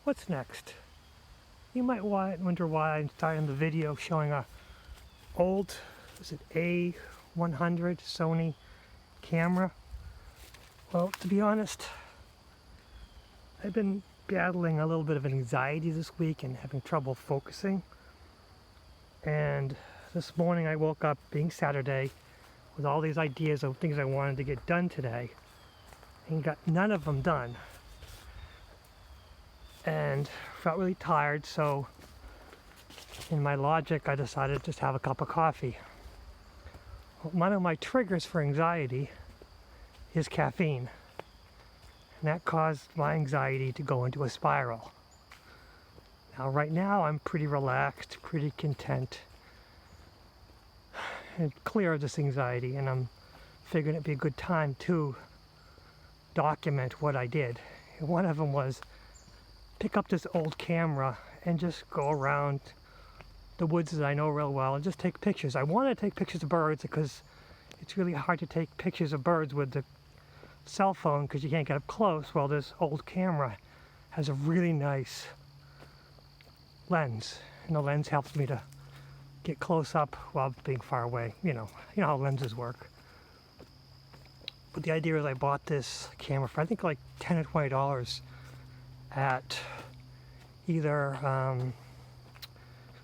what's next? You might wonder why I'm starting the video showing a old, is it A100 Sony camera? Well, to be honest, I've been battling a little bit of anxiety this week and having trouble focusing. And this morning I woke up, being Saturday, with all these ideas of things I wanted to get done today, and got none of them done. And felt really tired, so in my logic I decided to just have a cup of coffee. One of my triggers for anxiety is caffeine, and that caused my anxiety to go into a spiral. Now right now I'm pretty relaxed, pretty content, and clear of this anxiety, and I'm figuring it'd be a good time to document what I did. And one of them was pick up this old camera and just go around the woods that I know real well and just take pictures. I want to take pictures of birds because it's really hard to take pictures of birds with the cell phone because you can't get up close. Well, this old camera has a really nice lens, and the lens helps me to get close up while being far away. You know how lenses work. But the idea is I bought this camera for I think like $10 or $20 at either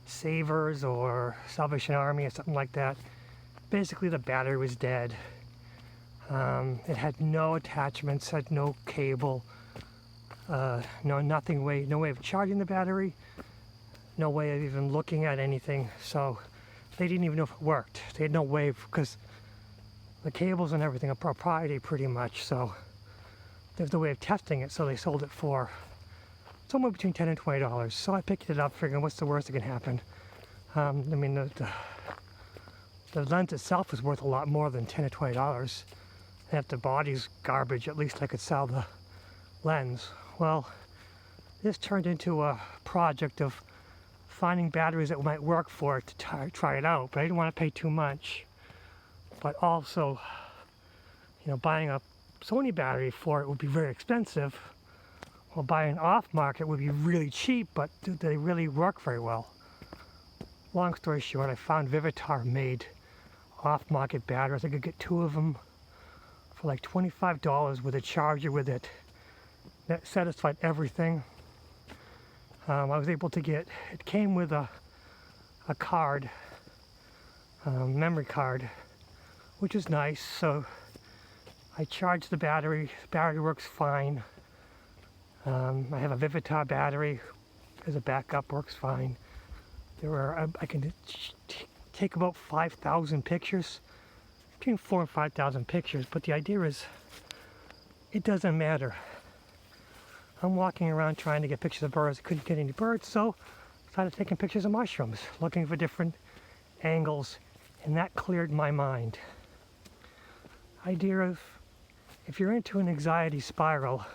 Savers or Salvation Army or something like that. Basically the battery was dead. It had no attachments, had no cable, no way of charging the battery, no way of even looking at anything. So they didn't even know if it worked. They had no way, because the cables and everything are proprietary pretty much, so there's no way of testing it, so they sold it for somewhere between $10 and $20. So I picked it up figuring what's the worst that can happen. I mean, the lens itself is worth a lot more than $10 or $20. And if the body's garbage, at least I could sell the lens. Well, this turned into a project of finding batteries that might work for it to try it out, but I didn't want to pay too much. But also, buying a Sony battery for it would be very expensive. Well, buying off-market would be really cheap, but do they really work very well? Long story short, I found Vivitar made off-market batteries. I could get 2 of them for like $25 with a charger with it. That satisfied everything. I was able to get, it came with a card, memory card, which is nice. So I charged the battery works fine. I have a Vivitar battery as a backup, works fine. I can take about 5,000 pictures, between 4,000 and 5,000 pictures, but the idea is it doesn't matter. I'm walking around trying to get pictures of birds. I couldn't get any birds, so I started taking pictures of mushrooms, looking for different angles, and that cleared my mind. Idea of, if you're into an anxiety spiral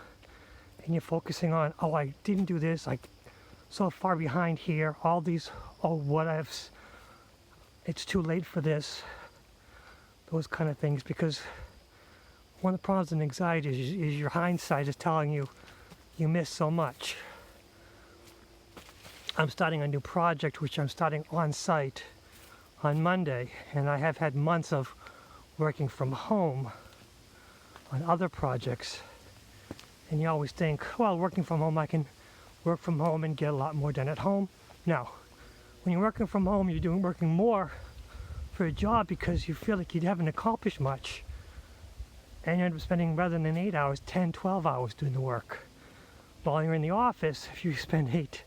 and you're focusing on, oh, I didn't do this, like so far behind here, all these, oh, what ifs, it's too late for this, those kind of things, because one of the problems in anxiety is your hindsight is telling you you missed so much. I'm starting a new project, which I'm starting on site on Monday, and I have had months of working from home on other projects, and you always think, well, working from home, I can work from home and get a lot more done at home. No, when you're working from home, you're working more for a job because you feel like you haven't accomplished much, and you end up spending, rather than 8 hours, 10, 12 hours doing the work. While you're in the office, if you spend 8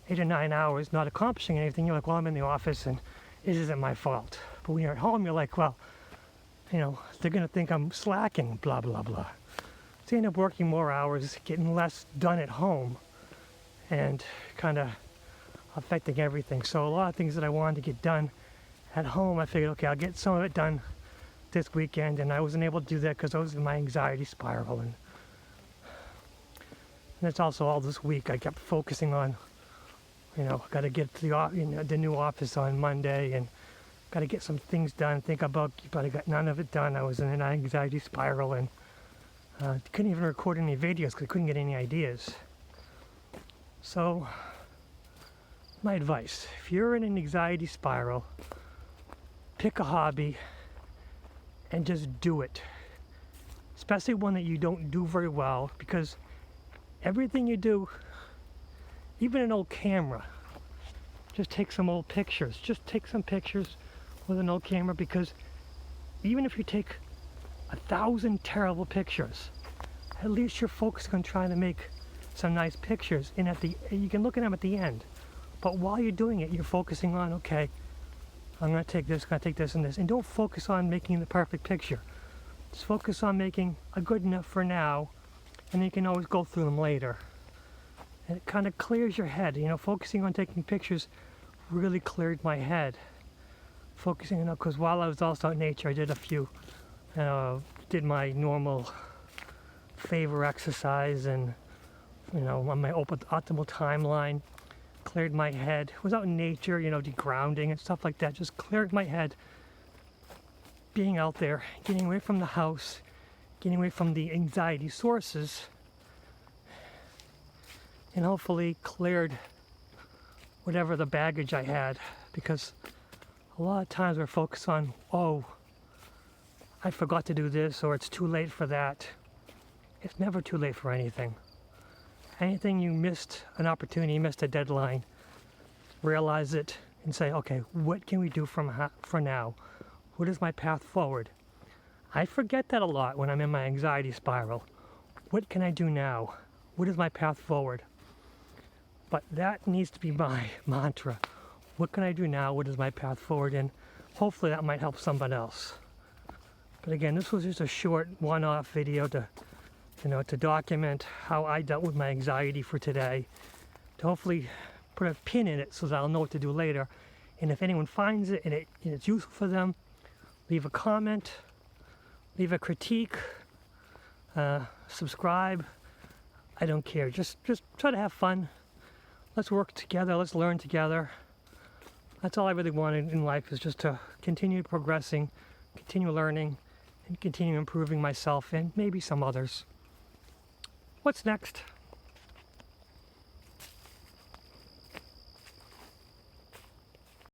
or 9 hours not accomplishing anything, you're like, well, I'm in the office and it isn't my fault. But when you're at home, you're like, well, they're going to think I'm slacking, blah, blah, blah. So you end up working more hours, getting less done at home, and kind of affecting everything. So a lot of things that I wanted to get done at home, I figured, okay, I'll get some of it done this weekend, and I wasn't able to do that because I was in my anxiety spiral. And it's also all this week I kept focusing on, got to get to the new office on Monday, and got to get some things done. But I got none of it done. I was in an anxiety spiral, and couldn't even record any videos because I couldn't get any ideas. So, my advice, if you're in an anxiety spiral, pick a hobby and just do it. Especially one that you don't do very well, because everything you do, even an old camera, just take some old pictures. Just take some pictures with an old camera, because even if you take 1,000 terrible pictures, at least you're focused on trying to make some nice pictures, and you can look at them at the end. But while you're doing it, you're focusing on, okay, I'm going to take this, and this, and don't focus on making the perfect picture. Just focus on making a good enough for now, and then you can always go through them later. And it kind of clears your head. Focusing on taking pictures really cleared my head. Focusing, because while I was also out in nature, I did a few, did my normal favor exercise, and on my optimal timeline, cleared my head. Was out in nature, degrounding and stuff like that. Just cleared my head. Being out there, getting away from the house, getting away from the anxiety sources, and hopefully cleared whatever the baggage I had, because a lot of times we're focused on, oh, I forgot to do this, or it's too late for that. It's never too late for anything. Anything you missed an opportunity, missed a deadline, realize it and say, okay, what can we do for now? What is my path forward? I forget that a lot when I'm in my anxiety spiral. What can I do now? What is my path forward? But that needs to be my mantra. What can I do now? What is my path forward? And hopefully that might help somebody else. But again, this was just a short one-off video to document how I dealt with my anxiety for today. To hopefully put a pin in it so that I'll know what to do later. And if anyone finds it and it's useful for them, leave a comment, leave a critique, subscribe. I don't care. Just try to have fun. Let's work together. Let's learn together. That's all I really wanted in life, is just to continue progressing, continue learning, and continue improving myself and maybe some others. What's next?